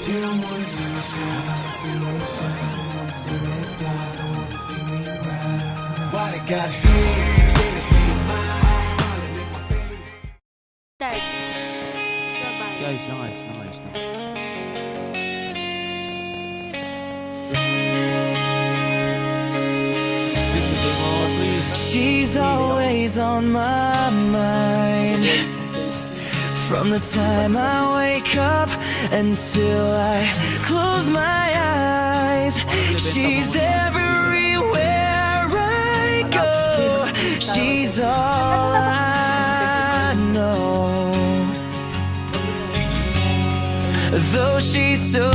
You don't wanna see me shine, see me shine, wanna see me fly, don't wanna see me ride. Why they got hate, they hate mine, smiling in my face. Start. Sabay. Ayos lang, ayos lang, ayos lang. She's always on my mind. From the time I wake up until I close my eyes, she's everywhere I go. She's all I know. Though she's so